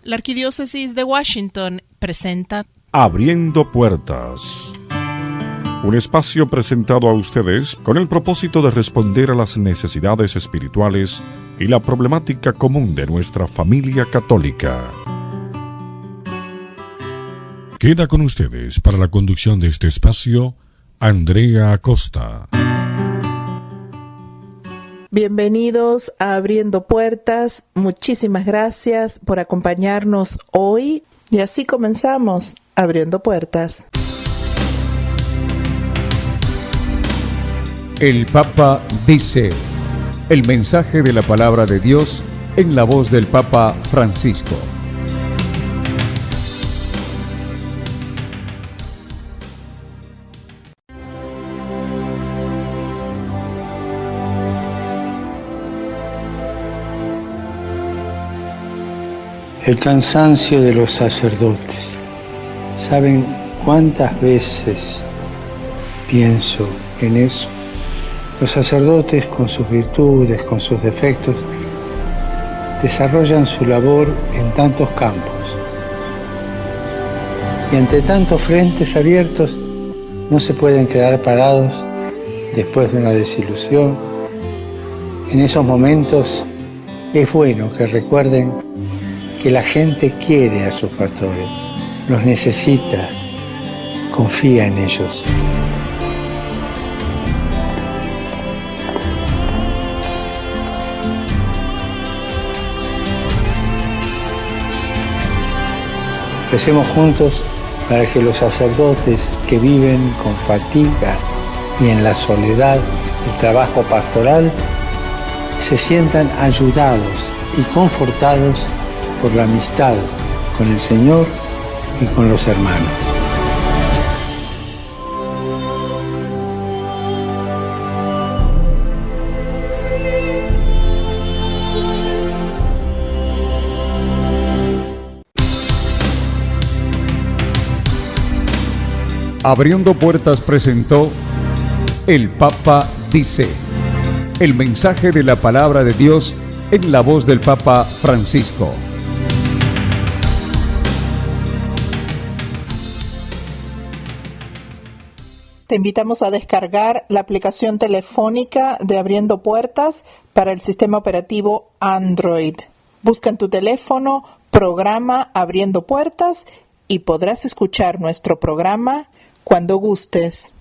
La Arquidiócesis de Washington presenta Abriendo Puertas, un espacio presentado a ustedes con el propósito de responder a las necesidades espirituales y la problemática común de nuestra familia católica. Queda con ustedes para la conducción de este espacio, Andrea Acosta. Bienvenidos a Abriendo Puertas. Muchísimas gracias por acompañarnos hoy. Y así comenzamos Abriendo Puertas. El Papa dice: el mensaje de la palabra de Dios en la voz del Papa Francisco. El cansancio de los sacerdotes. ¿Saben cuántas veces pienso en eso? Los sacerdotes, con sus virtudes, con sus defectos, desarrollan su labor en tantos campos. Y ante tantos frentes abiertos, no se pueden quedar parados después de una desilusión. En esos momentos es bueno que recuerden que la gente quiere a sus pastores, los necesita, confía en ellos. Recemos juntos para que los sacerdotes que viven con fatiga y en la soledad el trabajo pastoral se sientan ayudados y confortados por la amistad con el Señor y con los hermanos. Abriendo Puertas presentó El Papa dice: el mensaje de la palabra de Dios en la voz del Papa Francisco. Te invitamos a descargar la aplicación telefónica de Abriendo Puertas para el sistema operativo Android. Busca en tu teléfono programa Abriendo Puertas y podrás escuchar nuestro programa cuando gustes.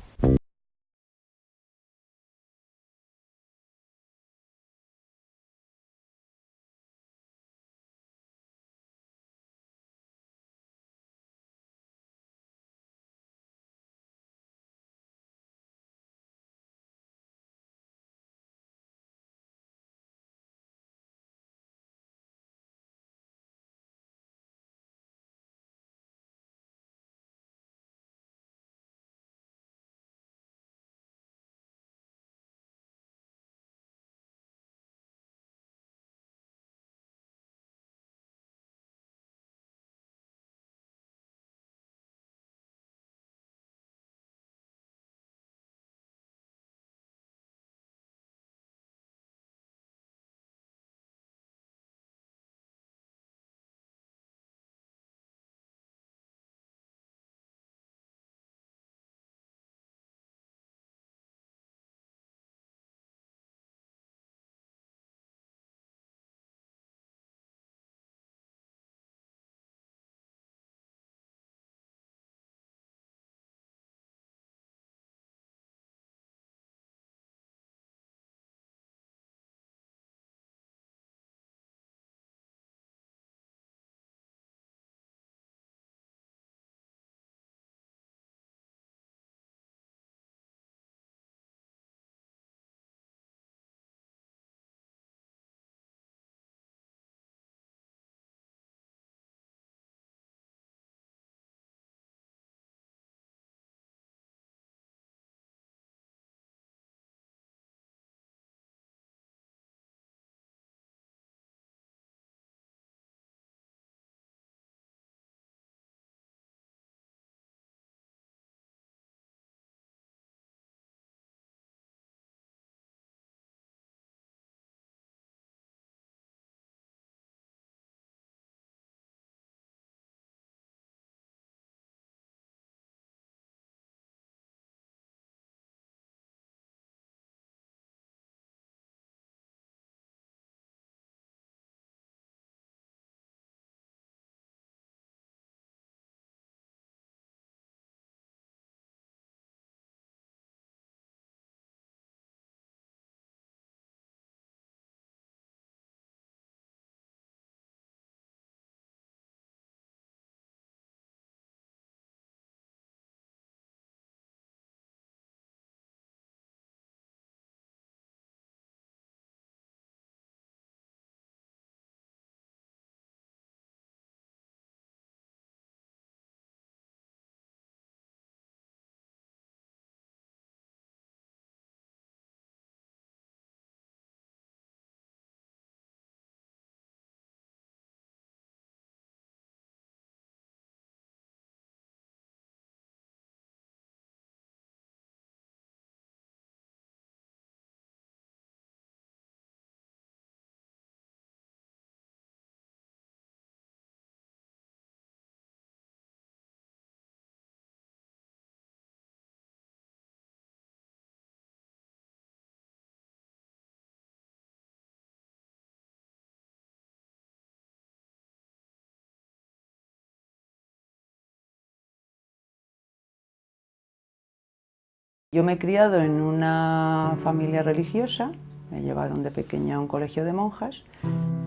Yo me he criado en una familia religiosa, me llevaron de pequeña a un colegio de monjas,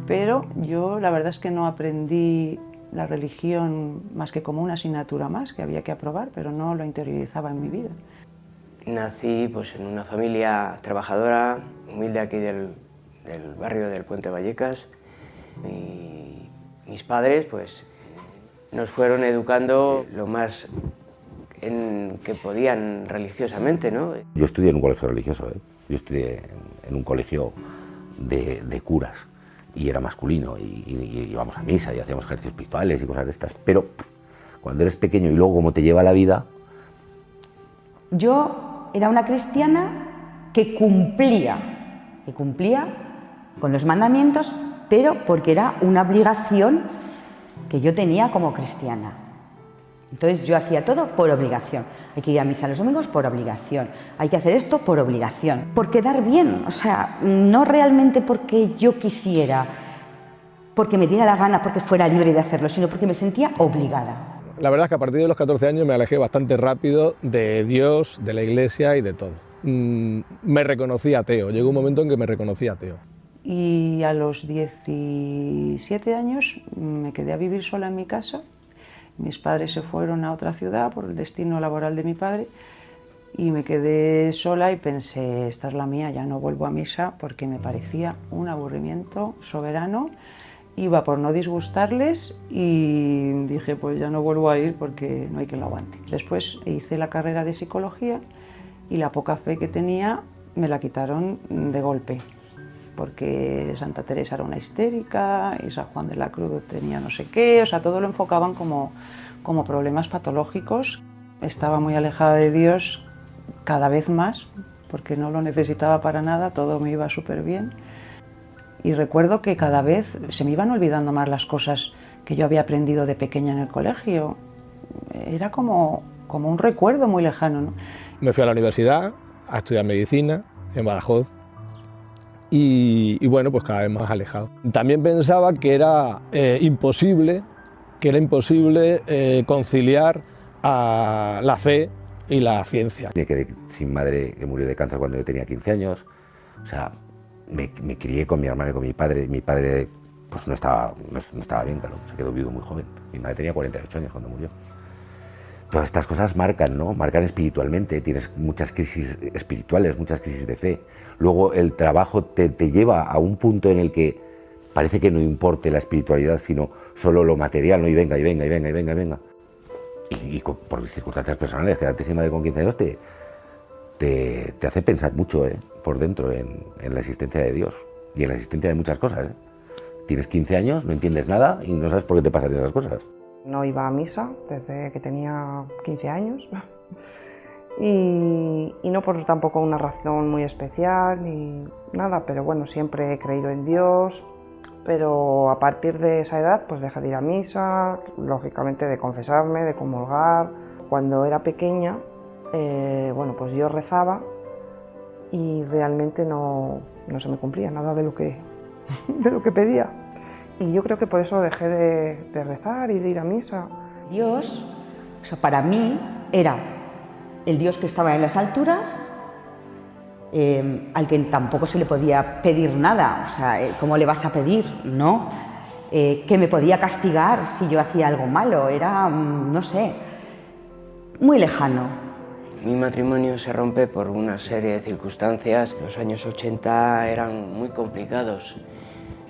pero yo la verdad es que no aprendí la religión más que como una asignatura más que había que aprobar, pero no lo interiorizaba en mi vida. Nací pues, en una familia trabajadora, humilde aquí del barrio del Puente Vallecas. Mis padres pues, nos fueron educando lo más que podían religiosamente, ¿no? Yo estudié en un colegio religioso, ¿eh? Yo estudié en un colegio de curas y era masculino y íbamos a misa y hacíamos ejercicios espirituales y cosas de estas, pero cuando eres pequeño y luego como te lleva la vida... Yo era una cristiana que cumplía con los mandamientos, pero porque era una obligación que yo tenía como cristiana. Entonces yo hacía todo por obligación. Hay que ir a misa los domingos por obligación. Hay que hacer esto por obligación. Por quedar bien, o sea, no realmente porque yo quisiera, porque me diera la gana, porque fuera libre de hacerlo, sino porque me sentía obligada. La verdad es que a partir de los 14 años me alejé bastante rápido de Dios, de la Iglesia y de todo. Me reconocí ateo, llegó un momento en que me reconocí ateo. Y a los 17 años me quedé a vivir sola en mi casa. Mis padres se fueron a otra ciudad por el destino laboral de mi padre y me quedé sola y pensé, esta es la mía, ya no vuelvo a misa porque me parecía un aburrimiento soberano. Iba por no disgustarles y dije, pues ya no vuelvo a ir porque no hay quien lo aguante. Después hice la carrera de psicología y la poca fe que tenía me la quitaron de golpe, porque Santa Teresa era una histérica y San Juan de la Cruz tenía no sé qué, o sea, todo lo enfocaban como problemas patológicos. Estaba muy alejada de Dios cada vez más, porque no lo necesitaba para nada, todo me iba súper bien. Y recuerdo que cada vez se me iban olvidando más las cosas que yo había aprendido de pequeña en el colegio. Era como un recuerdo muy lejano, ¿no? Me fui a la universidad a estudiar medicina en Badajoz y bueno, pues cada vez más alejado. También pensaba que era imposible conciliar a la fe y la ciencia. Me quedé sin madre, que murió de cáncer cuando yo tenía 15 años. O sea, me crié con mi hermano y con mi padre. Mi padre pues no estaba bien, claro, se quedó viudo muy joven. Mi madre tenía 48 años cuando murió. Todas estas cosas marcan, ¿no? Marcan espiritualmente, tienes muchas crisis espirituales, muchas crisis de fe. Luego el trabajo te lleva a un punto en el que parece que no importe la espiritualidad, sino solo lo material, ¿no? Y venga. Y por circunstancias personales, quedarte sin madre con 15 años te hace pensar mucho, por dentro en la existencia de Dios y en la existencia de muchas cosas, ¿eh? Tienes 15 años, no entiendes nada y no sabes por qué te pasan esas cosas. No iba a misa desde que tenía 15 años y no por tampoco una razón muy especial ni nada, pero bueno, siempre he creído en Dios, pero a partir de esa edad pues dejé de ir a misa, lógicamente de confesarme, de comulgar. Cuando era pequeña, bueno, pues yo rezaba y realmente no se me cumplía nada de lo que pedía. Y yo creo que por eso dejé de rezar y de ir a misa. Dios, o sea, para mí era el Dios que estaba en las alturas, al que tampoco se le podía pedir nada. O sea, ¿cómo le vas a pedir? ¿No? Que me podía castigar si yo hacía algo malo. Era, no sé, muy lejano. Mi matrimonio se rompe por una serie de circunstancias. Los años 80 eran muy complicados.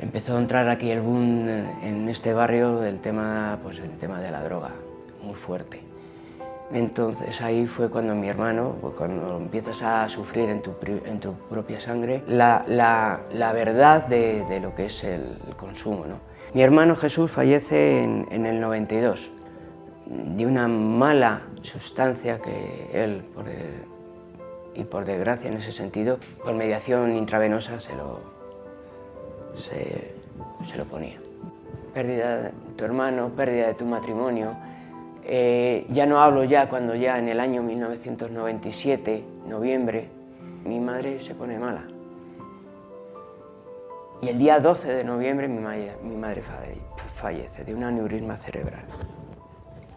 Empezó a entrar aquí el boom en este barrio el tema de la droga, muy fuerte. Entonces ahí fue cuando mi hermano, pues cuando empiezas a sufrir en tu propia sangre, la verdad de lo que es el consumo, ¿no? Mi hermano Jesús fallece en el 92 de una mala sustancia que él, por desgracia en ese sentido, por mediación intravenosa se lo ponía. Pérdida de tu hermano, pérdida de tu matrimonio. Ya no hablo cuando ya en el año 1997, noviembre, mi madre se pone mala. Y el día 12 de noviembre mi madre fallece de un aneurisma cerebral.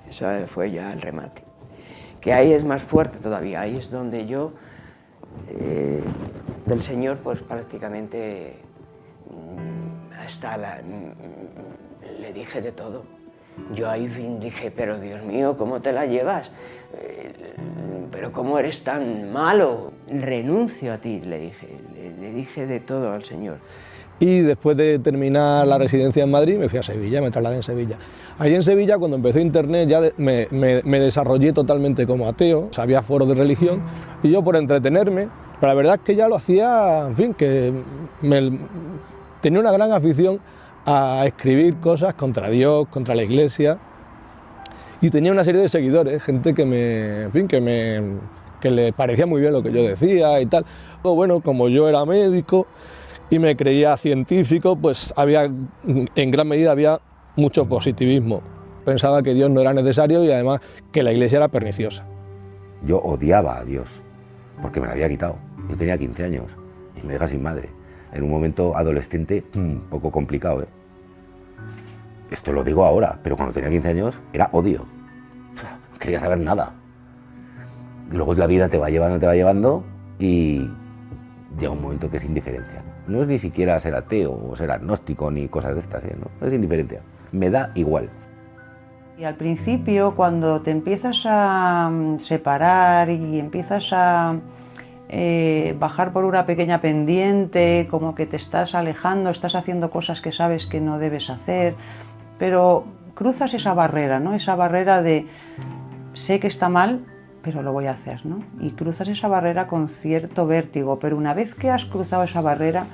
Eso fue ya el remate. que ahí es más fuerte todavía, ahí es donde yo, del Señor, pues prácticamente le dije de todo. Yo ahí dije, pero Dios mío, ¿cómo te la llevas? Pero ¿cómo eres tan malo? Renuncio a ti, le dije de todo al Señor. Y después de terminar la residencia en Madrid me fui a Sevilla, me trasladé en Sevilla. Ahí en Sevilla, cuando empezó Internet, ya me desarrollé totalmente como ateo, o sea, había foros de religión, y yo por entretenerme, pero la verdad es que ya lo hacía, en fin, que tenía una gran afición a escribir cosas contra Dios, contra la Iglesia, y tenía una serie de seguidores, gente que le parecía muy bien lo que yo decía y tal. Pero bueno, como yo era médico y me creía científico, pues en gran medida había mucho positivismo. Pensaba que Dios no era necesario y además que la Iglesia era perniciosa. Yo odiaba a Dios porque me la había quitado. Yo tenía 15 años y me deja sin madre. En un momento adolescente un poco complicado, ¿eh? Esto lo digo ahora, pero cuando tenía 15 años era odio. O sea, no quería saber nada. Luego la vida te va llevando y llega un momento que es indiferencia. No es ni siquiera ser ateo o ser agnóstico ni cosas de estas, ¿eh? ¿No? Es indiferencia. Me da igual. Y al principio, cuando te empiezas a separar y empiezas a bajar por una pequeña pendiente, como que te estás alejando, estás haciendo cosas que sabes que no debes hacer, pero cruzas esa barrera, ¿no? Esa barrera de sé que está mal, pero lo voy a hacer, ¿no? Y cruzas esa barrera con cierto vértigo, pero una vez que has cruzado esa barrera,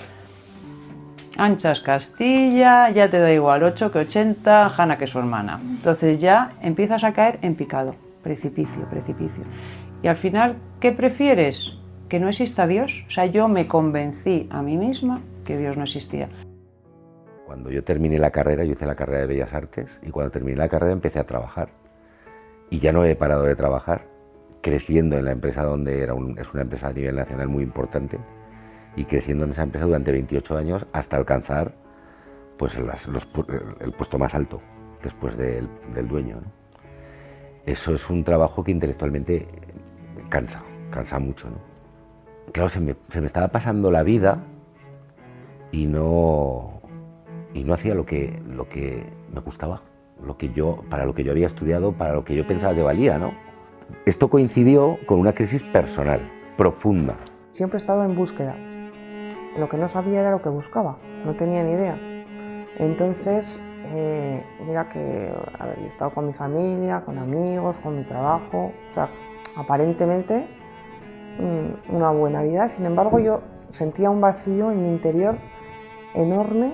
anchas Castilla, ya te da igual 8 que 80, Jana que su hermana. Entonces ya empiezas a caer en picado, precipicio. Y al final, ¿qué prefieres? Que no exista Dios. O sea, yo me convencí a mí misma que Dios no existía. Cuando yo terminé la carrera, yo hice la carrera de Bellas Artes, y cuando terminé la carrera empecé a trabajar. Y ya no he parado de trabajar, creciendo en la empresa donde es una empresa a nivel nacional muy importante, y creciendo en esa empresa durante 28 años hasta alcanzar pues, el puesto más alto después del dueño, ¿no? Eso es un trabajo que intelectualmente cansa mucho, ¿no? Claro, se me estaba pasando la vida y no hacía lo que me gustaba, para lo que yo había estudiado, para lo que yo pensaba que valía, ¿no? Esto coincidió con una crisis personal, profunda. Siempre he estado en búsqueda. Lo que no sabía era lo que buscaba, no tenía ni idea. Entonces, mira que yo he estado con mi familia, con amigos, con mi trabajo, o sea, aparentemente una buena vida. Sin embargo, yo sentía un vacío en mi interior enorme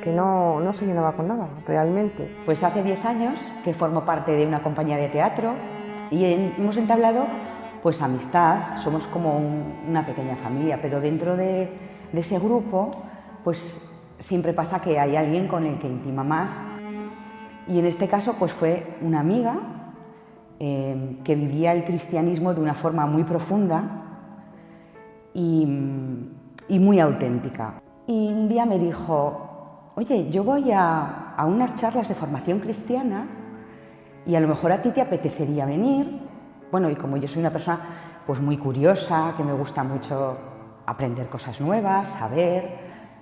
que no se llenaba con nada, realmente. Pues hace 10 años que formo parte de una compañía de teatro y hemos entablado pues amistad, somos como una pequeña familia, pero dentro de ese grupo pues siempre pasa que hay alguien con el que intima más, y en este caso pues fue una amiga que vivía el cristianismo de una forma muy profunda y muy auténtica. Y un día me dijo: oye, yo voy a unas charlas de formación cristiana y a lo mejor a ti te apetecería venir. Bueno, y como yo soy una persona pues muy curiosa, que me gusta mucho aprender cosas nuevas, saber,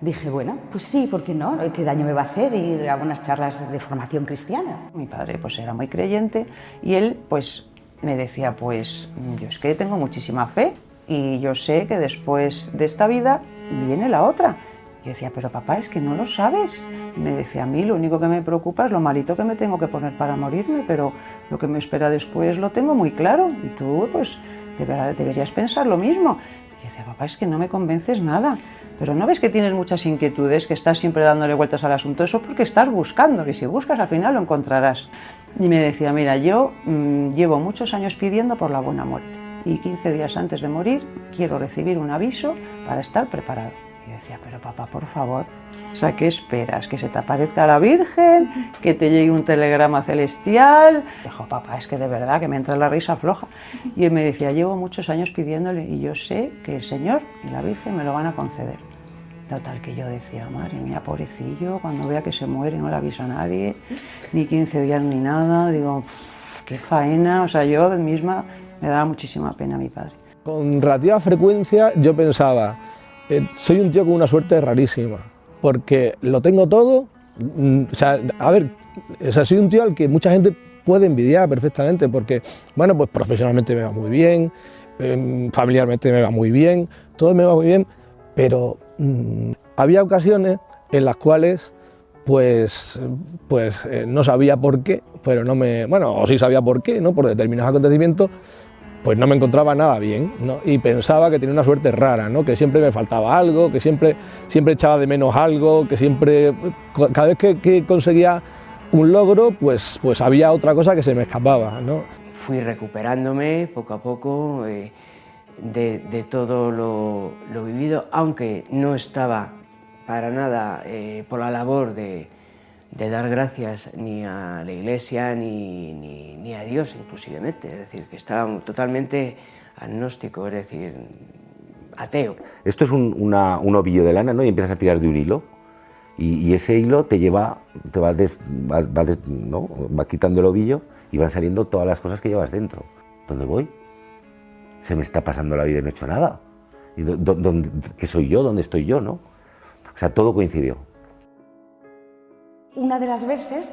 dije, bueno, pues sí, ¿por qué no? ¿Qué daño me va a hacer ir a unas charlas de formación cristiana? Mi padre pues era muy creyente y él pues me decía, pues yo es que tengo muchísima fe y yo sé que después de esta vida viene la otra. Yo decía, pero papá, es que no lo sabes. Y me decía, a mí lo único que me preocupa es lo malito que me tengo que poner para morirme, pero lo que me espera después lo tengo muy claro. Y tú, pues, deberías pensar lo mismo. Y yo decía, papá, es que no me convences nada. Pero ¿no ves que tienes muchas inquietudes, que estás siempre dándole vueltas al asunto? Eso es porque estás buscando, y si buscas al final lo encontrarás. Y me decía, mira, yo llevo muchos años pidiendo por la buena muerte. Y 15 días antes de morir quiero recibir un aviso para estar preparado. Y yo decía, pero papá, por favor, o sea, ¿qué esperas? ¿Que se te aparezca la Virgen? ¿Que te llegue un telegrama celestial? Dijo, papá, es que de verdad que me entra la risa floja. Y él me decía, llevo muchos años pidiéndole y yo sé que el Señor y la Virgen me lo van a conceder. Total, que yo decía, madre mía, pobrecillo, cuando vea que se muere no le avisa a nadie, ni 15 días ni nada, digo, qué faena, o sea, yo misma me daba muchísima pena a mi padre. Con relativa frecuencia yo pensaba, soy un tío con una suerte rarísima, porque lo tengo todo, o sea, a ver, o sea, soy un tío al que mucha gente puede envidiar perfectamente, porque, bueno, pues profesionalmente me va muy bien, familiarmente me va muy bien, todo me va muy bien, pero había ocasiones en las cuales pues no sabía por qué, pero no me, bueno, o sí sabía por qué, ¿no? Por determinados acontecimientos, pues no me encontraba nada bien, ¿no? Y pensaba que tenía una suerte rara, ¿no? Que siempre me faltaba algo, que siempre echaba de menos algo, que siempre, cada vez que conseguía un logro, pues había otra cosa que se me escapaba, ¿no? Fui recuperándome poco a poco de todo lo vivido, aunque no estaba para nada por la labor de dar gracias ni a la Iglesia ni a Dios inclusivemente, es decir, que estaba totalmente agnóstico, es decir, ateo. Esto es un ovillo de lana, ¿no? Y empiezas a tirar de un hilo y ese hilo te lleva, va quitando el ovillo y van saliendo todas las cosas que llevas dentro. ¿Dónde voy? Se me está pasando la vida y no he hecho nada. ¿Y qué soy yo? ¿Dónde estoy yo? ¿No? O sea, todo coincidió. Una de las veces,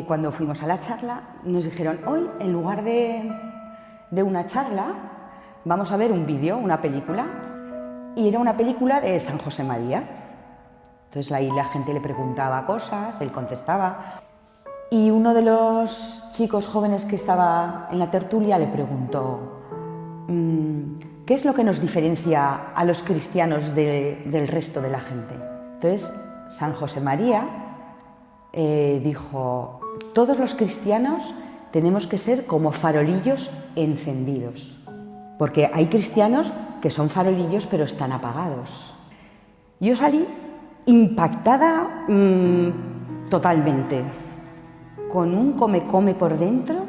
cuando fuimos a la charla, nos dijeron, hoy, en lugar de una charla, vamos a ver un vídeo, una película, y era una película de San José María. Entonces ahí la gente le preguntaba cosas, él contestaba, y uno de los chicos jóvenes que estaba en la tertulia le preguntó, ¿qué es lo que nos diferencia a los cristianos del resto de la gente? Entonces San José María dijo, todos los cristianos tenemos que ser como farolillos encendidos, porque hay cristianos que son farolillos pero están apagados. Yo salí impactada totalmente, con un come por dentro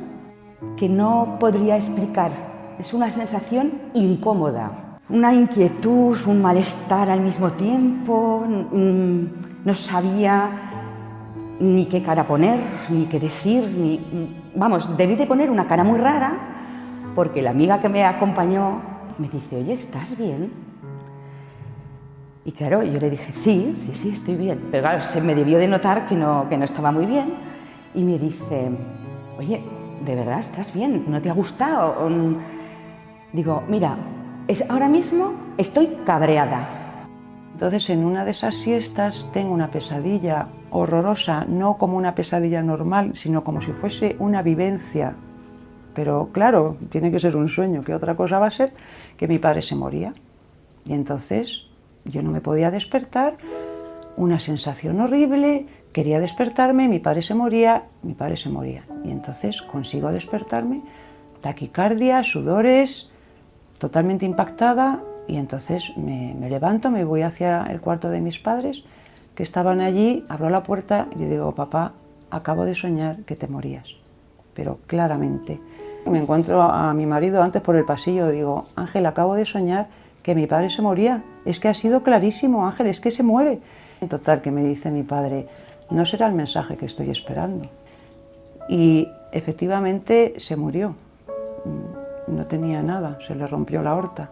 que no podría explicar. Es una sensación incómoda, una inquietud, un malestar al mismo tiempo, no sabía ni qué cara poner, ni qué decir, vamos, debí de poner una cara muy rara, porque la amiga que me acompañó me dice, oye, ¿estás bien? Y claro, yo le dije, sí, estoy bien. Pero claro, se me debió de notar que no estaba muy bien. Y me dice, oye, ¿de verdad estás bien? ¿No te ha gustado? Digo, mira, ahora mismo estoy cabreada. Entonces, en una de esas siestas tengo una pesadilla horrorosa, no como una pesadilla normal, sino como si fuese una vivencia. Pero claro, tiene que ser un sueño, que otra cosa va a ser que mi padre se moría. Y entonces yo no me podía despertar, una sensación horrible, quería despertarme, mi padre se moría. Y entonces consigo despertarme, taquicardia, sudores, totalmente impactada, y entonces me levanto, me voy hacia el cuarto de mis padres, que estaban allí, abro la puerta y le digo, papá, acabo de soñar que te morías, pero claramente. Me encuentro a mi marido antes por el pasillo, digo, Ángel, acabo de soñar que mi padre se moría, es que ha sido clarísimo, Ángel, es que se muere. En total, que me dice mi padre, no será el mensaje que estoy esperando. Y efectivamente se murió, no tenía nada, se le rompió la aorta.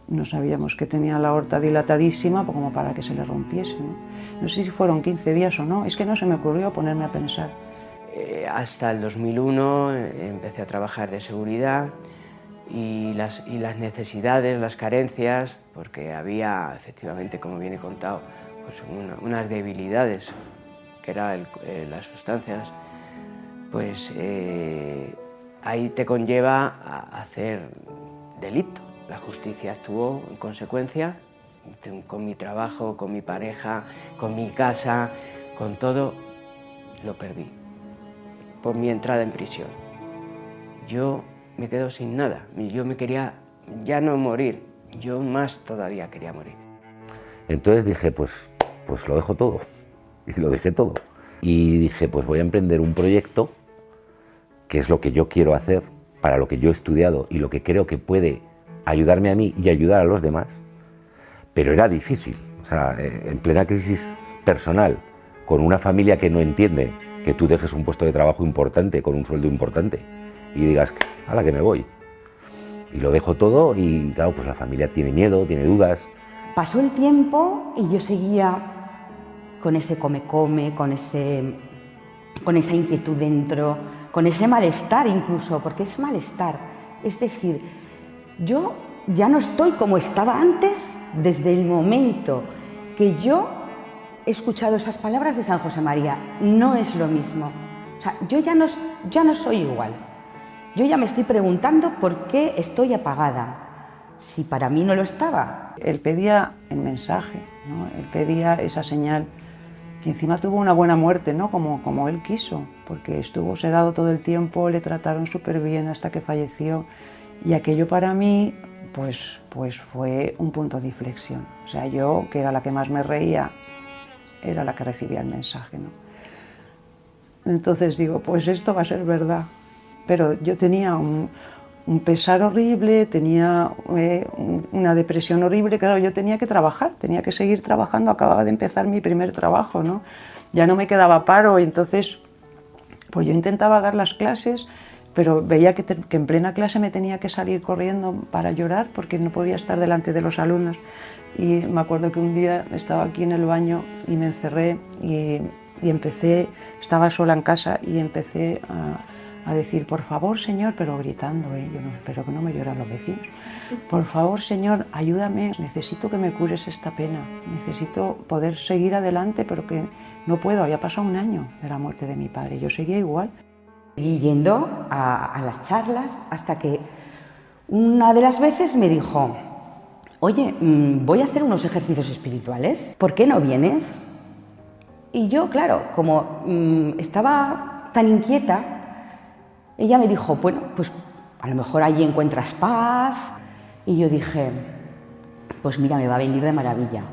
No sabíamos que tenía la aorta dilatadísima como para que se le rompiese, ¿no? No sé si fueron 15 días o no, es que no se me ocurrió ponerme a pensar. Hasta el 2001 empecé a trabajar de seguridad y las necesidades, las carencias, porque había efectivamente, como viene contado, pues unas debilidades, que eran las sustancias, pues ahí te conlleva a hacer delito. La justicia actuó en consecuencia, con mi trabajo, con mi pareja, con mi casa, con todo, lo perdí por mi entrada en prisión. Yo me quedo sin nada, yo me quería ya no morir, yo más todavía quería morir. Entonces dije, pues lo dejo todo, y lo dejé todo. Y dije, pues voy a emprender un proyecto que es lo que yo quiero hacer, para lo que yo he estudiado y lo que creo que puede ayudarme a mí y ayudar a los demás, pero era difícil, o sea, en plena crisis personal, con una familia que no entiende que tú dejes un puesto de trabajo importante, con un sueldo importante, y digas, ¡hala, que me voy! Y lo dejo todo y, claro, pues la familia tiene miedo, tiene dudas. Pasó el tiempo y yo seguía con ese come-come, con esa inquietud dentro, con ese malestar incluso, porque es malestar. Es decir, yo ya no estoy como estaba antes desde el momento que yo he escuchado esas palabras de San José María. No es lo mismo. O sea, yo ya no soy igual. Yo ya me estoy preguntando por qué estoy apagada, si para mí no lo estaba. Él pedía el mensaje, ¿no? Él pedía esa señal, y encima tuvo una buena muerte, ¿no? Como él quiso, porque estuvo sedado todo el tiempo, le trataron súper bien hasta que falleció, y aquello para mí pues fue un punto de inflexión. O sea, yo, que era la que más me reía, era la que recibía el mensaje, ¿no? Entonces digo, pues esto va a ser verdad. Pero yo tenía un pesar horrible, tenía una depresión horrible, claro, yo tenía que trabajar, tenía que seguir trabajando, acababa de empezar mi primer trabajo, ¿no? Ya no me quedaba paro, y entonces pues yo intentaba dar las clases, pero veía que en plena clase me tenía que salir corriendo para llorar porque no podía estar delante de los alumnos. Y me acuerdo que un día estaba aquí en el baño y me encerré y empecé, estaba sola en casa y empecé a decir, por favor, Señor, pero gritando, yo no, espero que no me lloran los vecinos. Por favor, Señor, ayúdame, necesito que me cures esta pena, necesito poder seguir adelante, pero que no puedo. Había pasado un año de la muerte de mi padre, yo seguía igual. Seguí yendo a las charlas hasta que una de las veces me dijo, oye, voy a hacer unos ejercicios espirituales, ¿por qué no vienes? Y yo, claro, como estaba tan inquieta, ella me dijo, bueno, pues a lo mejor allí encuentras paz. Y yo dije, pues mira, me va a venir de maravilla.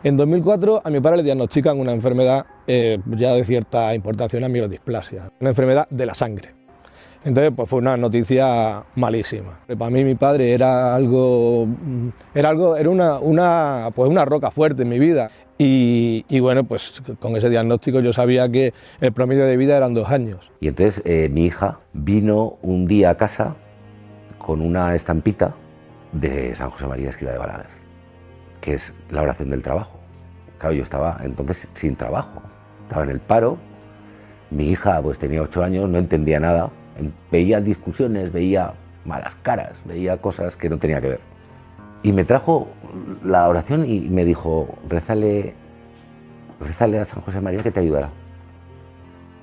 En 2004 a mi padre le diagnostican una enfermedad ya de cierta importancia, una mielodisplasia, una enfermedad de la sangre. Entonces pues fue una noticia malísima. Para mí mi padre era una roca fuerte en mi vida. Y bueno, pues con ese diagnóstico yo sabía que el promedio de vida eran 2 años. Y entonces mi hija vino un día a casa con una estampita de San José María Escrivá de Balaguer, que es la oración del trabajo. Claro, yo estaba entonces sin trabajo, estaba en el paro, mi hija pues tenía 8 años, no entendía nada, veía discusiones, veía malas caras, veía cosas que no tenía que ver. Y me trajo la oración y me dijo, rézale a San José María que te ayudará.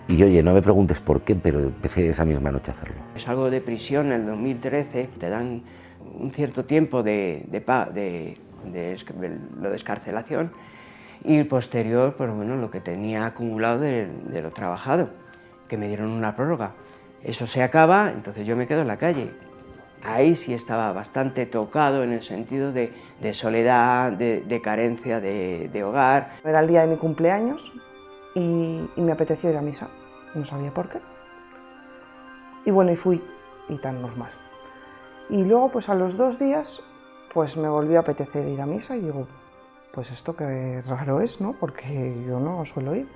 Y oye, no me preguntes por qué, pero empecé esa misma noche a hacerlo. Salgo de prisión en el 2013, te dan un cierto tiempo de lo de excarcelación y posterior, pues bueno, lo que tenía acumulado de lo trabajado, que me dieron una prórroga. Eso se acaba, entonces yo me quedo en la calle. Ahí sí estaba bastante tocado en el sentido de soledad, de carencia de hogar. Era el día de mi cumpleaños y me apeteció ir a misa, no sabía por qué. Y bueno, y fui, y tan normal. Y luego, pues a los 2 días, pues me volvió a apetecer ir a misa y digo, pues esto qué raro es, ¿no? Porque yo no suelo ir.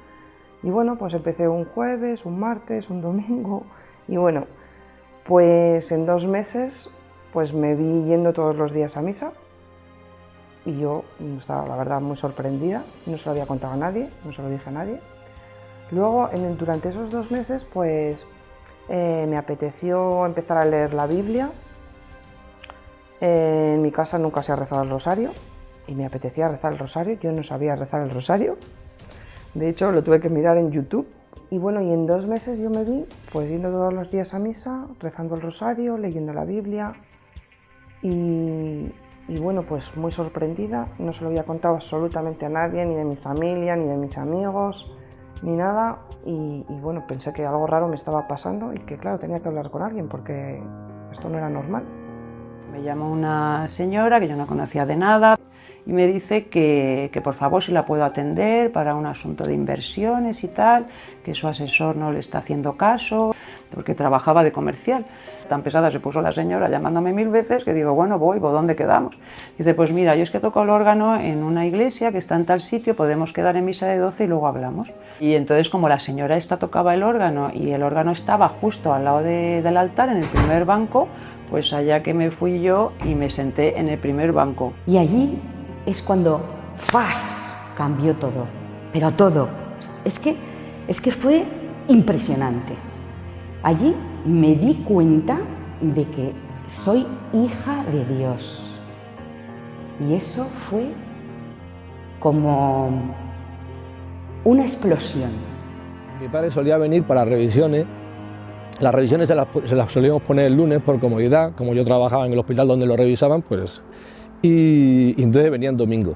Y bueno, pues empecé un jueves, un martes, un domingo, y bueno, pues en 2 meses, pues me vi yendo todos los días a misa. Y yo estaba, la verdad, muy sorprendida, no se lo había contado a nadie, no se lo dije a nadie. Luego, durante esos 2 meses, pues me apeteció empezar a leer la Biblia. En mi casa nunca se ha rezado el rosario y me apetecía rezar el rosario, yo no sabía rezar el rosario. De hecho, lo tuve que mirar en YouTube. Y bueno, y en 2 meses yo me vi pues yendo todos los días a misa, rezando el rosario, leyendo la Biblia. Y bueno, pues muy sorprendida, no se lo había contado absolutamente a nadie, ni de mi familia, ni de mis amigos, ni nada. Y bueno, pensé que algo raro me estaba pasando y que claro, tenía que hablar con alguien porque esto no era normal. Me llamó una señora que yo no conocía de nada y me dice que por favor si la puedo atender para un asunto de inversiones y tal, que su asesor no le está haciendo caso, porque trabajaba de comercial. Tan pesada se puso la señora llamándome 1000 veces que digo, bueno, voy, ¿por dónde quedamos? Dice, pues mira, yo es que toco el órgano en una iglesia que está en tal sitio, podemos quedar en misa de 12 y luego hablamos. Y entonces como la señora esta tocaba el órgano y el órgano estaba justo al lado del altar, en el primer banco, pues allá que me fui yo y me senté en el primer banco. Y allí es cuando ¡fas! Cambió todo, pero todo. Es que fue impresionante. Allí me di cuenta de que soy hija de Dios. Y eso fue como una explosión. Mi padre solía venir para revisiones. Las revisiones se las solíamos poner el lunes por comodidad, como yo trabajaba en el hospital donde lo revisaban, pues. Y entonces venía en domingo.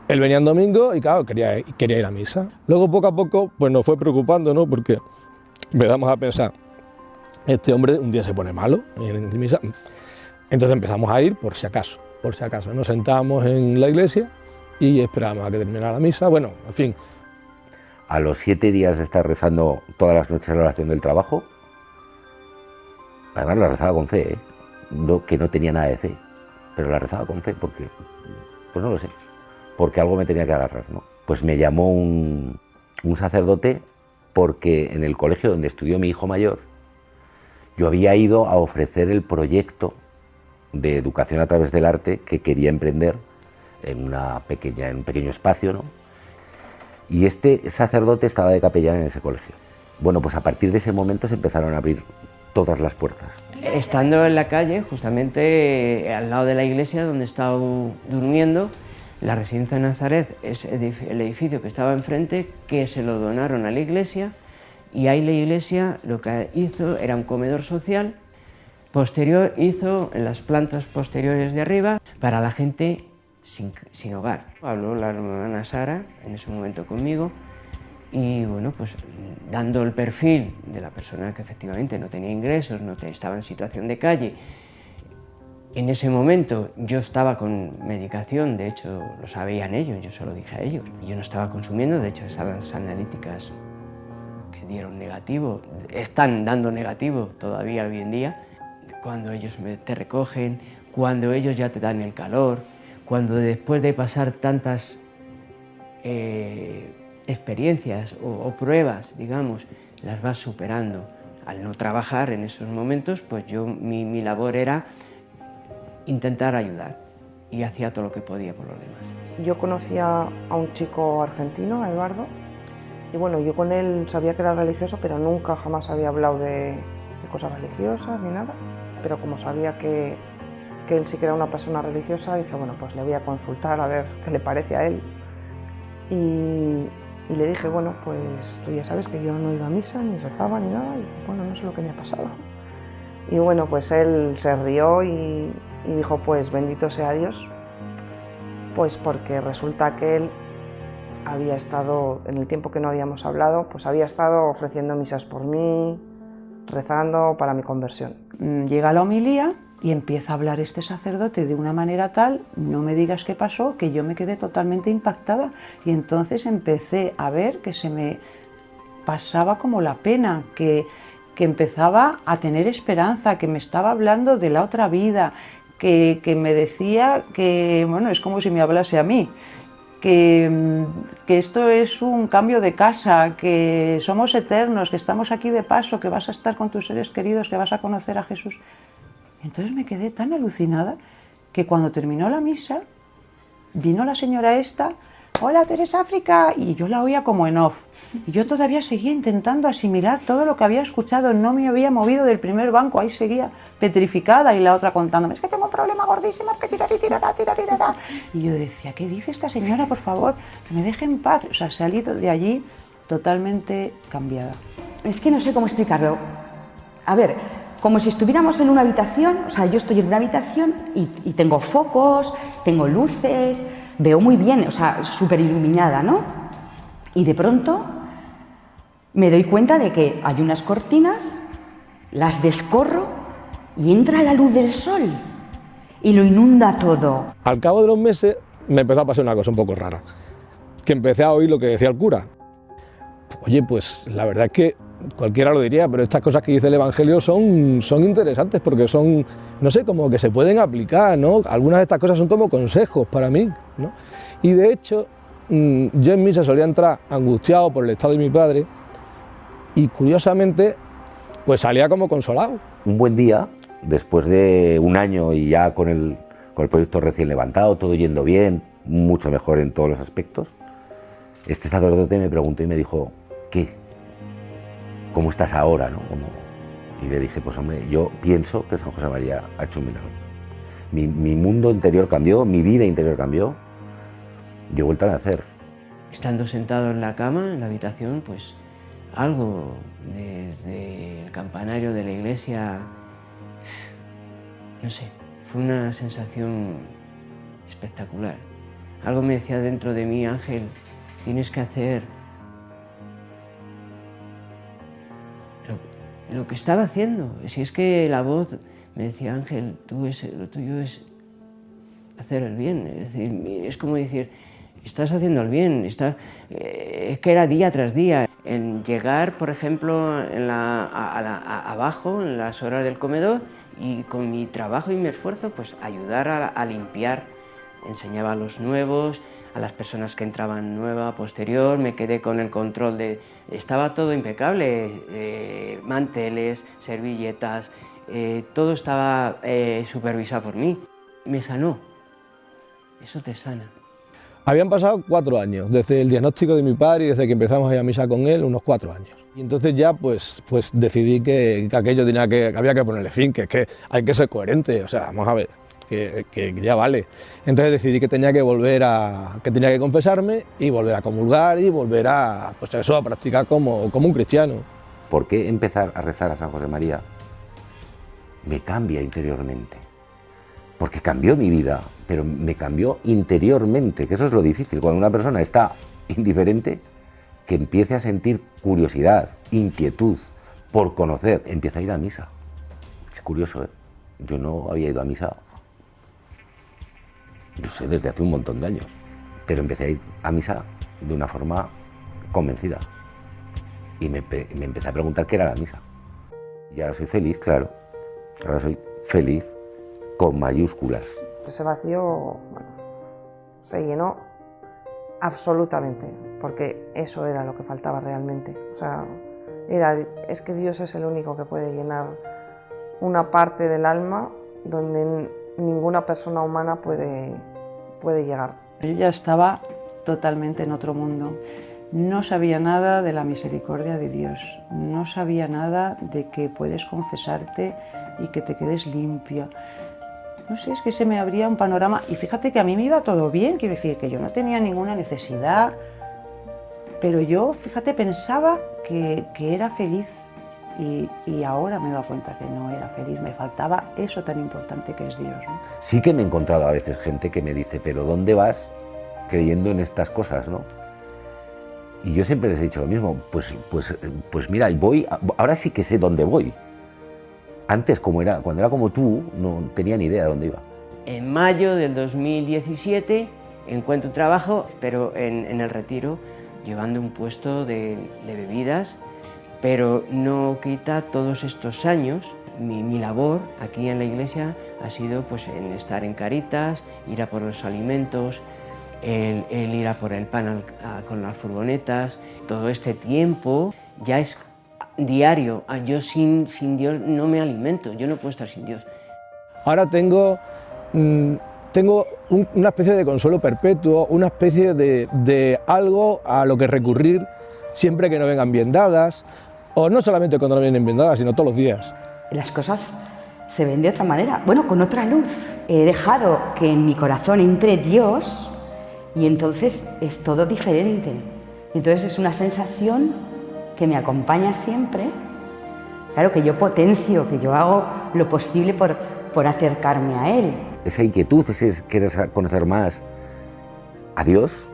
Él venía en domingo y claro, quería ir a misa. Luego poco a poco pues nos fue preocupando, ¿no? Porque empezamos a pensar, este hombre un día se pone malo en misa. Entonces empezamos a ir por si acaso. Nos sentábamos en la iglesia y esperábamos a que terminara la misa. Bueno, en fin. A los 7 días de estar rezando todas las noches la oración del trabajo, además la rezaba con fe, que no tenía nada de fe, pero la rezaba con fe porque, pues no lo sé, porque algo me tenía que agarrar, ¿no? Pues me llamó un sacerdote porque en el colegio donde estudió mi hijo mayor, yo había ido a ofrecer el proyecto de educación a través del arte que quería emprender en un pequeño espacio, ¿no? Y este sacerdote estaba de capellán en ese colegio. Bueno, pues a partir de ese momento se empezaron a abrir todas las puertas. Estando en la calle, justamente al lado de la iglesia donde estaba durmiendo, la residencia de Nazaret es el edificio que estaba enfrente, que se lo donaron a la iglesia, y ahí la iglesia lo que hizo era un comedor social. Posterior hizo en las plantas posteriores de arriba para la gente sin hogar. Habló la hermana Sara en ese momento conmigo y bueno, pues dando el perfil de la persona que efectivamente no tenía ingresos, estaba en situación de calle. En ese momento yo estaba con medicación, de hecho lo sabían ellos, yo se lo dije a ellos. Yo no estaba consumiendo, de hecho esas analíticas que dieron negativo, están dando negativo todavía hoy en día, cuando ellos te recogen, cuando ellos ya te dan el calor, cuando después de pasar tantas experiencias o pruebas, digamos, las vas superando. Al no trabajar en esos momentos, pues mi labor era intentar ayudar y hacía todo lo que podía por los demás. Yo conocía a un chico argentino, a Eduardo, y bueno, yo con él sabía que era religioso, pero nunca jamás había hablado de cosas religiosas ni nada. Pero como sabía que él sí que era una persona religiosa, dije, bueno, pues le voy a consultar a ver qué le parece a él. Y le dije, bueno, pues tú ya sabes que yo no iba a misa, ni rezaba, ni nada, y bueno, no sé lo que me ha pasado. Y bueno, pues él se rió y dijo, pues bendito sea Dios, pues porque resulta que él había estado, en el tiempo que no habíamos hablado, pues había estado ofreciendo misas por mí, rezando para mi conversión. Llega la homilía y empieza a hablar este sacerdote de una manera tal, no me digas qué pasó, que yo me quedé totalmente impactada y entonces empecé a ver que se me pasaba como la pena, que empezaba a tener esperanza, que me estaba hablando de la otra vida, que me decía que, bueno, es como si me hablase a mí, que esto es un cambio de casa, que somos eternos, que estamos aquí de paso, que vas a estar con tus seres queridos, que vas a conocer a Jesús. Entonces me quedé tan alucinada que cuando terminó la misa, vino la señora esta, hola, tú eres África, y yo la oía como en off. Y yo todavía seguía intentando asimilar todo lo que había escuchado, no me había movido del primer banco, ahí seguía petrificada, y la otra contándome, es que tengo un problema gordísimo, que tirará. Y yo decía, ¿qué dice esta señora, por favor? Que me deje en paz. O sea, salí de allí totalmente cambiada. Es que no sé cómo explicarlo. A ver, como si estuviéramos en una habitación, o sea, yo estoy en una habitación y tengo focos, tengo luces, veo muy bien, o sea, súper iluminada, ¿no? Y de pronto me doy cuenta de que hay unas cortinas, las descorro y entra la luz del sol y lo inunda todo. Al cabo de los meses me empezó a pasar una cosa un poco rara, que empecé a oír lo que decía el cura. Oye, pues la verdad es que cualquiera lo diría, pero estas cosas que dice el Evangelio son interesantes porque son, no sé, como que se pueden aplicar, ¿no? Algunas de estas cosas son como consejos para mí, ¿no? Y de hecho, yo en misa solía entrar angustiado por el estado de mi padre y curiosamente, pues salía como consolado. Un buen día, después de un año y ya con el proyecto recién levantado, todo yendo bien, mucho mejor en todos los aspectos, este sacerdote me preguntó y me dijo, ¿qué? ¿Cómo estás ahora, no? Y le dije, pues hombre, yo pienso que San José María ha hecho un milagro. Mi mundo interior cambió, mi vida interior cambió, yo he vuelto a nacer. Estando sentado en la cama, en la habitación, pues algo desde el campanario de la iglesia, no sé, fue una sensación espectacular. Algo me decía dentro de mí, Ángel, tienes que hacer lo que estaba haciendo. Si es que la voz me decía, Ángel, lo tuyo es hacer el bien. Es decir, es como decir, estás haciendo el bien. Es que era día tras día. En llegar, por ejemplo, abajo, en las horas del comedor, y con mi trabajo y mi esfuerzo, pues ayudar a limpiar. Enseñaba a los nuevos, a las personas que entraban nueva, posterior, me quedé con el control de... Estaba todo impecable, manteles, servilletas, todo estaba supervisado por mí. Me sanó, eso te sana. Habían pasado 4 años, desde el diagnóstico de mi padre y desde que empezamos a ir a misa con él, unos 4 años. Y entonces ya pues decidí que aquello había que ponerle fin, que es que hay que ser coherente, o sea, vamos a ver. Que ya vale. Entonces decidí que tenía que tenía que confesarme y volver a comulgar y volver a, pues eso, a practicar como un cristiano. ¿Por qué empezar a rezar a San José María? Me cambia interiormente. Porque cambió mi vida, pero me cambió interiormente, que eso es lo difícil. Cuando una persona está indiferente, que empiece a sentir curiosidad, inquietud por conocer, empieza a ir a misa. Es curioso, ¿eh? Yo no había ido a misa, no sé, desde hace un montón de años, pero empecé a ir a misa de una forma convencida. y me empecé a preguntar qué era la misa. Y ahora soy feliz, claro. Ahora soy feliz con mayúsculas. Ese vacío, bueno, se llenó absolutamente, porque eso era lo que faltaba realmente. O sea, es que Dios es el único que puede llenar una parte del alma donde ninguna persona humana puede llegar. Yo ya estaba totalmente en otro mundo. No sabía nada de la misericordia de Dios, no sabía nada de que puedes confesarte y que te quedes limpio. No sé, es que se me abría un panorama, y fíjate que a mí me iba todo bien, quiero decir que yo no tenía ninguna necesidad, pero yo, fíjate, pensaba que era feliz, y ahora me he dado cuenta que no era feliz, me faltaba eso tan importante que es Dios, ¿no? Sí que me he encontrado a veces gente que me dice, pero ¿dónde vas creyendo en estas cosas, no? Y yo siempre les he dicho lo mismo, pues mira, voy, ahora sí que sé dónde voy. Antes, cuando era como tú, no tenía ni idea de dónde iba. En mayo del 2017 encuentro trabajo, pero en el Retiro, llevando un puesto de bebidas, pero no quita todos estos años. Mi labor aquí en la iglesia ha sido pues, en estar en Caritas, ir a por los alimentos, el ir a por el pan con las furgonetas. Todo este tiempo ya es diario. Yo sin Dios no me alimento, yo no puedo estar sin Dios. Ahora tengo una especie de consuelo perpetuo, una especie de algo a lo que recurrir siempre que no vengan bien dadas, o no solamente cuando no vienen bien dadas, sino todos los días. Las cosas se ven de otra manera, bueno, con otra luz. He dejado que en mi corazón entre Dios y entonces es todo diferente. Entonces es una sensación que me acompaña siempre. Claro, que yo potencio, que yo hago lo posible por acercarme a Él. Esa inquietud, ese querer conocer más a Dios,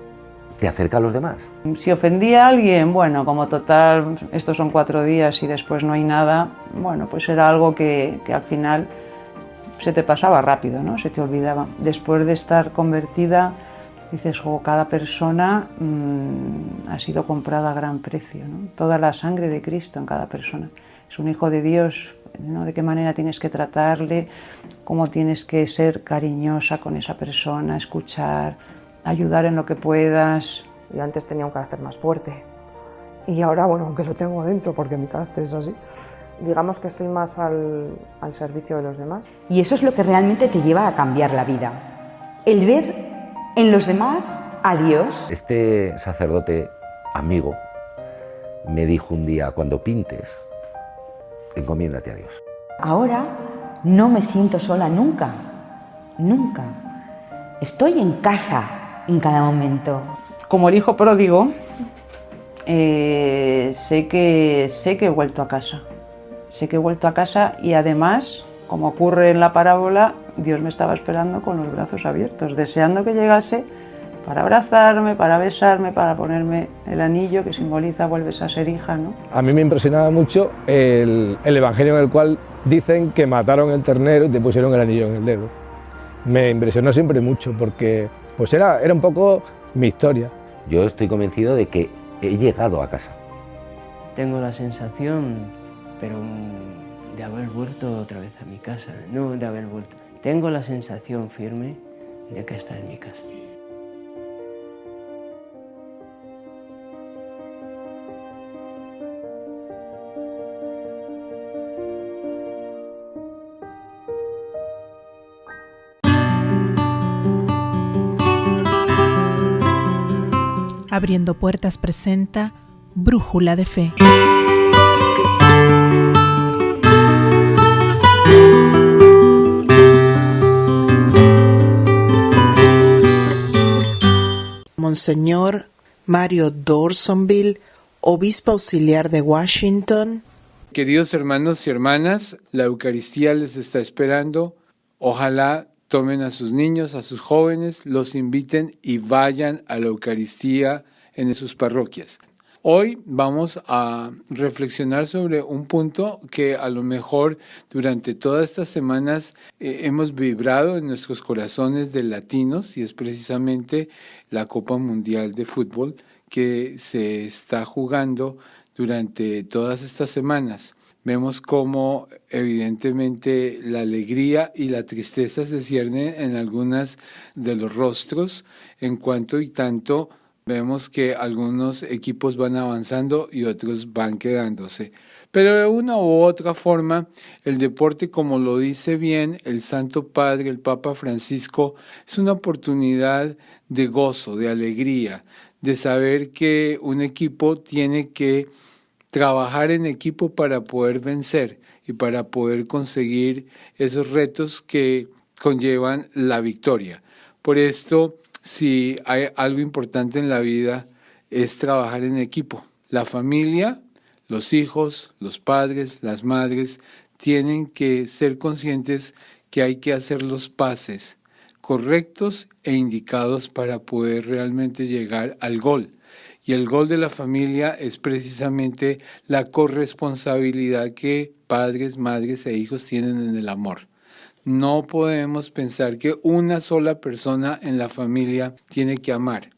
te acerca a los demás. Si ofendía a alguien, bueno, como total, estos son 4 días y después no hay nada, bueno, pues era algo que al final se te pasaba rápido, ¿no? Se te olvidaba. Después de estar convertida, dices, cada persona ha sido comprada a gran precio, ¿no? Toda la sangre de Cristo en cada persona. Es un hijo de Dios, ¿no? De qué manera tienes que tratarle, cómo tienes que ser cariñosa con esa persona, escuchar, ayudar en lo que puedas. Yo antes tenía un carácter más fuerte y ahora, bueno, aunque lo tengo dentro porque mi carácter es así, digamos que estoy más al servicio de los demás. Y eso es lo que realmente te lleva a cambiar la vida. El ver en los demás a Dios. Este sacerdote amigo me dijo un día, cuando pintes, encomiéndate a Dios. Ahora no me siento sola nunca, nunca. Estoy en casa en cada momento. Como el hijo pródigo, sé que he vuelto a casa. Sé que he vuelto a casa y además, como ocurre en la parábola, Dios me estaba esperando con los brazos abiertos, deseando que llegase para abrazarme, para besarme, para ponerme el anillo que simboliza vuelves a ser hija, ¿no? A mí me impresionaba mucho el evangelio en el cual dicen que mataron el ternero y te pusieron el anillo en el dedo. Me impresionó siempre mucho porque pues era un poco mi historia. Yo estoy convencido de que he llegado a casa. Tengo la sensación, pero de haber vuelto otra vez a mi casa, no de haber vuelto. Tengo la sensación firme de que está en mi casa. Abriendo Puertas presenta Brújula de Fe. Monseñor Mario Dorsonville, obispo auxiliar de Washington. Queridos hermanos y hermanas, la Eucaristía les está esperando. Ojalá tomen a sus niños, a sus jóvenes, los inviten y vayan a la Eucaristía en sus parroquias. Hoy vamos a reflexionar sobre un punto que a lo mejor durante todas estas semanas hemos vibrado en nuestros corazones de latinos, y es precisamente la Copa Mundial de Fútbol que se está jugando durante todas estas semanas. Vemos cómo evidentemente la alegría y la tristeza se ciernen en algunas de los rostros, en cuanto y tanto vemos que algunos equipos van avanzando y otros van quedándose. Pero de una u otra forma, el deporte, como lo dice bien el Santo Padre, el Papa Francisco, es una oportunidad de gozo, de alegría, de saber que un equipo tiene que trabajar en equipo para poder vencer y para poder conseguir esos retos que conllevan la victoria. Por esto, si hay algo importante en la vida, es trabajar en equipo. La familia, los hijos, los padres, las madres, tienen que ser conscientes que hay que hacer los pases correctos e indicados para poder realmente llegar al gol. Y el gol de la familia es precisamente la corresponsabilidad que padres, madres e hijos tienen en el amor. No podemos pensar que una sola persona en la familia tiene que amar.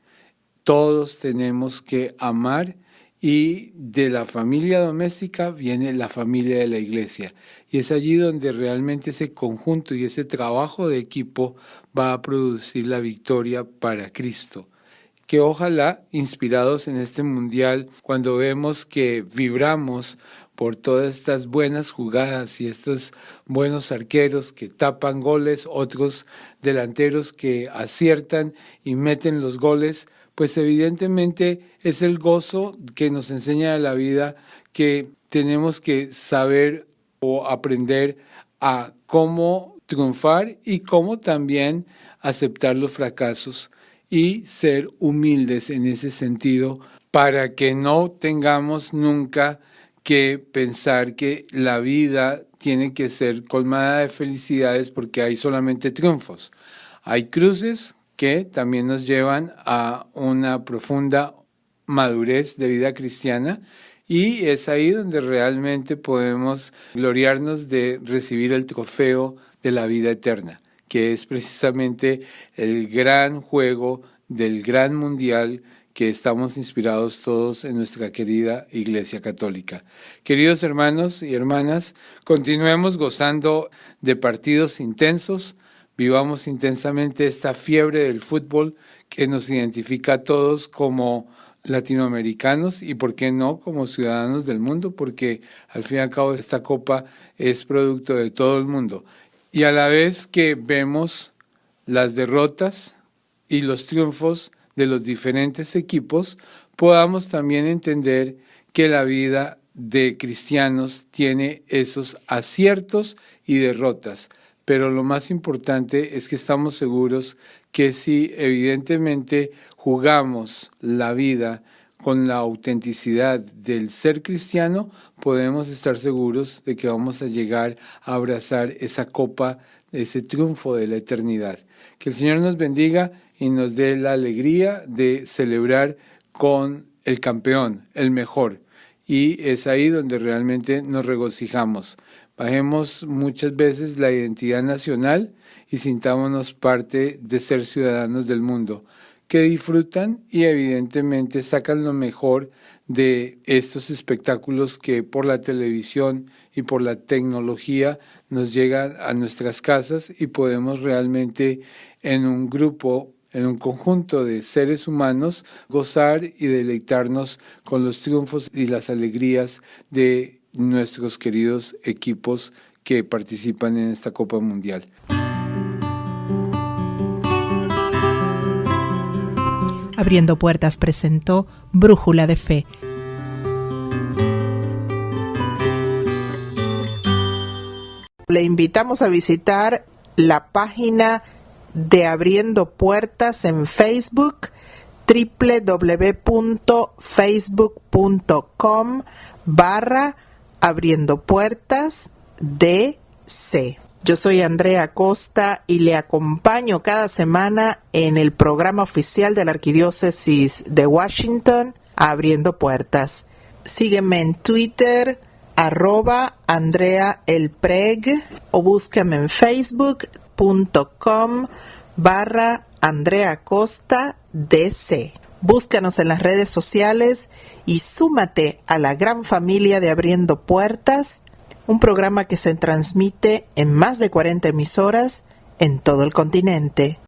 Todos tenemos que amar, y de la familia doméstica viene la familia de la iglesia. Y es allí donde realmente ese conjunto y ese trabajo de equipo va a producir la victoria para Cristo. Que ojalá, inspirados en este mundial, cuando vemos que vibramos por todas estas buenas jugadas y estos buenos arqueros que tapan goles, otros delanteros que aciertan y meten los goles, pues evidentemente es el gozo que nos enseña la vida, que tenemos que saber o aprender a cómo triunfar y cómo también aceptar los fracasos y ser humildes en ese sentido, para que no tengamos nunca que pensar que la vida tiene que ser colmada de felicidades porque hay solamente triunfos. Hay cruces que también nos llevan a una profunda madurez de vida cristiana, y es ahí donde realmente podemos gloriarnos de recibir el trofeo de la vida eterna, que es precisamente el gran juego del gran mundial que estamos inspirados todos en nuestra querida Iglesia Católica. Queridos hermanos y hermanas, continuemos gozando de partidos intensos, vivamos intensamente esta fiebre del fútbol que nos identifica a todos como latinoamericanos y, por qué no, como ciudadanos del mundo, porque al fin y al cabo esta copa es producto de todo el mundo. Y a la vez que vemos las derrotas y los triunfos de los diferentes equipos, podamos también entender que la vida de cristianos tiene esos aciertos y derrotas. Pero lo más importante es que estamos seguros que si evidentemente jugamos la vida con la autenticidad del ser cristiano, podemos estar seguros de que vamos a llegar a abrazar esa copa, ese triunfo de la eternidad. Que el Señor nos bendiga y nos dé la alegría de celebrar con el campeón, el mejor. Y es ahí donde realmente nos regocijamos. Bajemos muchas veces la identidad nacional y sintámonos parte de ser ciudadanos del mundo, que disfrutan y evidentemente sacan lo mejor de estos espectáculos que por la televisión y por la tecnología nos llegan a nuestras casas, y podemos realmente en un grupo, en un conjunto de seres humanos, gozar y deleitarnos con los triunfos y las alegrías de nuestros queridos equipos que participan en esta Copa Mundial. Abriendo Puertas presentó Brújula de Fe. Le invitamos a visitar la página de Abriendo Puertas en Facebook, www.facebook.com/Abriendo Puertas DC. Yo soy Andrea Costa y le acompaño cada semana en el programa oficial de la Arquidiócesis de Washington, Abriendo Puertas. Sígueme en Twitter, @Andrea Elpreg, o búscame en facebook.com/Andrea Costa DC. Búscanos en las redes sociales y súmate a la gran familia de Abriendo Puertas, un programa que se transmite en más de 40 emisoras en todo el continente.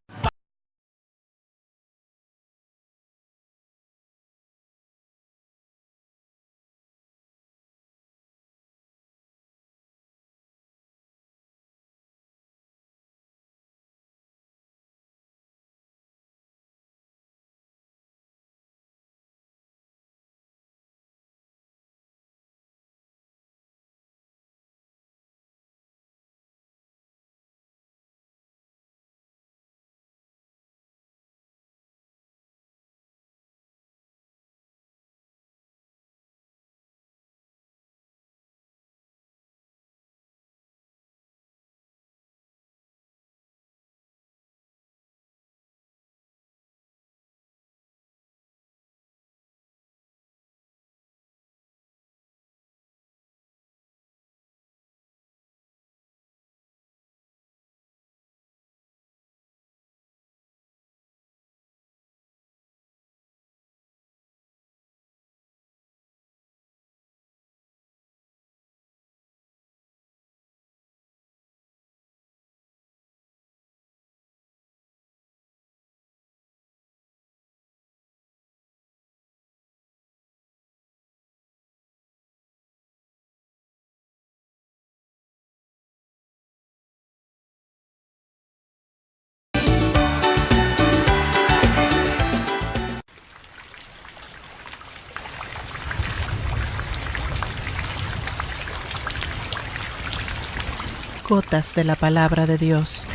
Gotas de la palabra de Dios.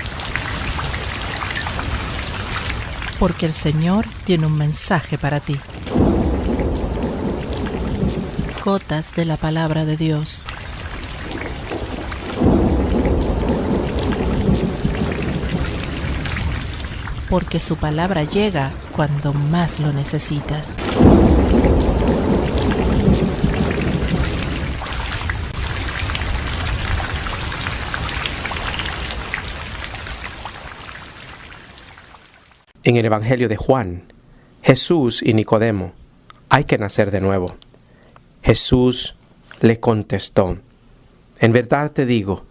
Porque el Señor tiene un mensaje para ti. Gotas de la palabra de Dios. Porque su palabra llega cuando más lo necesitas. En el Evangelio de Juan, Jesús y Nicodemo, hay que nacer de nuevo. Jesús le contestó, en verdad te digo,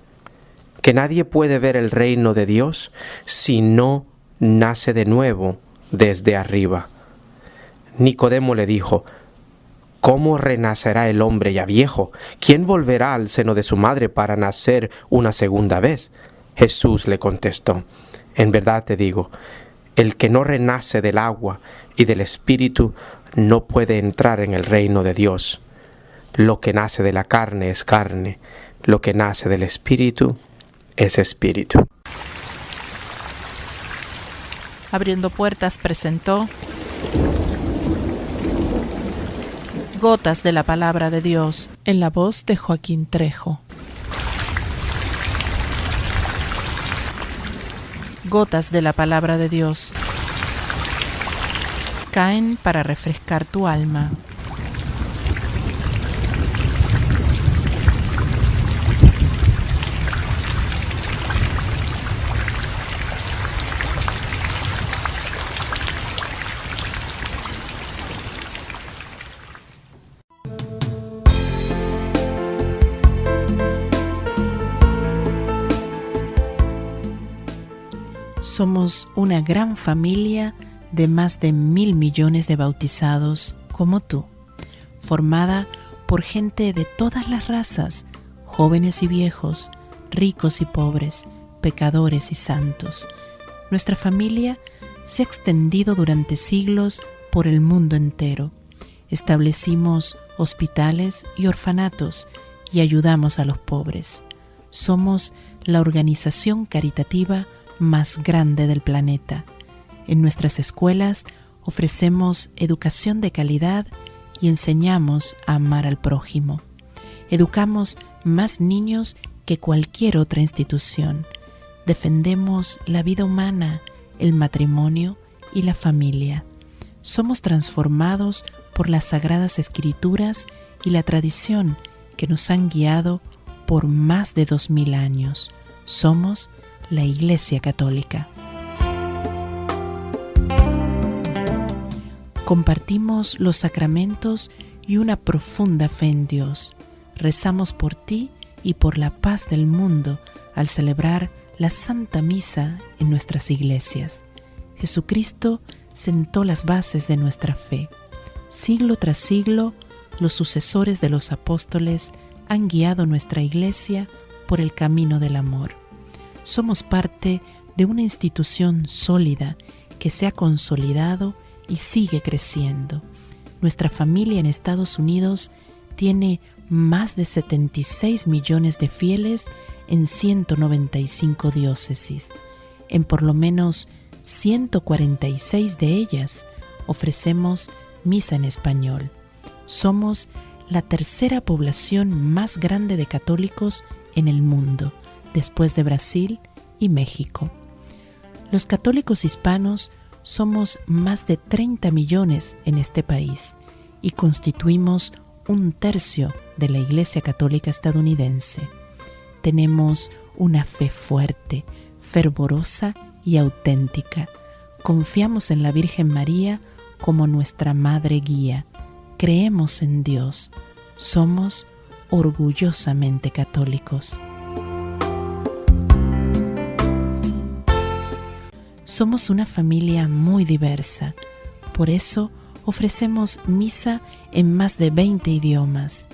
que nadie puede ver el reino de Dios si no nace de nuevo desde arriba. Nicodemo le dijo, ¿cómo renacerá el hombre ya viejo? ¿Quién volverá al seno de su madre para nacer una segunda vez? Jesús le contestó, en verdad te digo, el que no renace del agua y del Espíritu no puede entrar en el reino de Dios. Lo que nace de la carne es carne, lo que nace del Espíritu es Espíritu. Abriendo Puertas presentó Gotas de la Palabra de Dios en la voz de Joaquín Trejo. Gotas de la palabra de Dios caen para refrescar tu alma. Somos una gran familia de más de 1.000 millones de bautizados como tú, formada por gente de todas las razas, jóvenes y viejos, ricos y pobres, pecadores y santos. Nuestra familia se ha extendido durante siglos por el mundo entero. Establecimos hospitales y orfanatos y ayudamos a los pobres. Somos la organización caritativa más grande del planeta. En nuestras escuelas ofrecemos educación de calidad y enseñamos a amar al prójimo. Educamos más niños que cualquier otra institución. Defendemos la vida humana, el matrimonio y la familia. Somos transformados por las Sagradas Escrituras y la tradición que nos han guiado por más de 2000 años. Somos la Iglesia Católica. Compartimos los sacramentos y una profunda fe en Dios. Rezamos por ti y por la paz del mundo al celebrar la Santa Misa en nuestras iglesias. Jesucristo sentó las bases de nuestra fe. Siglo tras siglo, los sucesores de los apóstoles han guiado nuestra iglesia por el camino del amor. Somos parte de una institución sólida que se ha consolidado y sigue creciendo. Nuestra familia en Estados Unidos tiene más de 76 millones de fieles en 195 diócesis. En por lo menos 146 de ellas ofrecemos misa en español. Somos la tercera población más grande de católicos en el mundo, después de Brasil y México. Los católicos hispanos somos más de 30 millones en este país y constituimos 1/3 de la Iglesia Católica estadounidense. Tenemos una fe fuerte, fervorosa y auténtica. Confiamos en la Virgen María como nuestra Madre Guía. Creemos en Dios. Somos orgullosamente católicos. Somos una familia muy diversa. Por eso ofrecemos misa en más de 20 idiomas.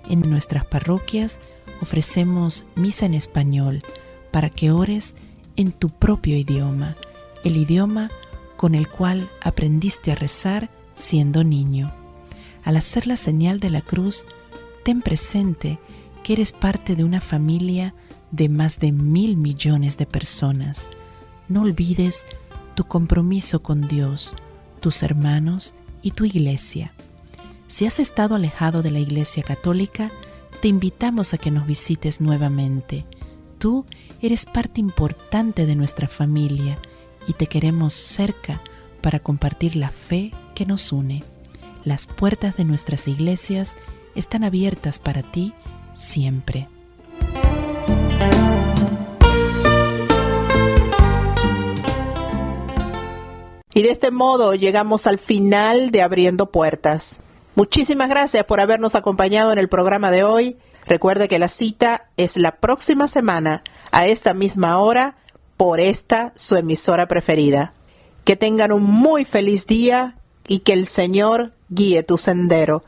En nuestras parroquias ofrecemos misa en español para que ores en tu propio idioma, el idioma con el cual aprendiste a rezar siendo niño. Al hacer la señal de la cruz, ten presente que eres parte de una familia de más de 1.000 millones de personas. No olvides tu compromiso con Dios, tus hermanos y tu iglesia. Si has estado alejado de la Iglesia Católica, te invitamos a que nos visites nuevamente. Tú eres parte importante de nuestra familia y te queremos cerca para compartir la fe que nos une. Las puertas de nuestras iglesias están abiertas para ti siempre. Y de este modo llegamos al final de Abriendo Puertas. Muchísimas gracias por habernos acompañado en el programa de hoy. Recuerde que la cita es la próxima semana a esta misma hora por esta su emisora preferida. Que tengan un muy feliz día y que el Señor guíe tu sendero.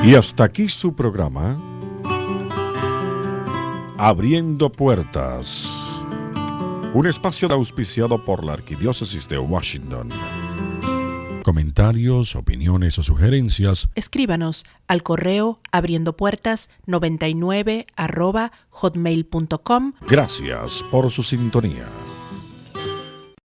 Y hasta aquí su programa Abriendo Puertas, un espacio auspiciado por la Arquidiócesis de Washington. Comentarios, opiniones o sugerencias, escríbanos al correo abriendopuertas99@hotmail.com. Gracias por su sintonía.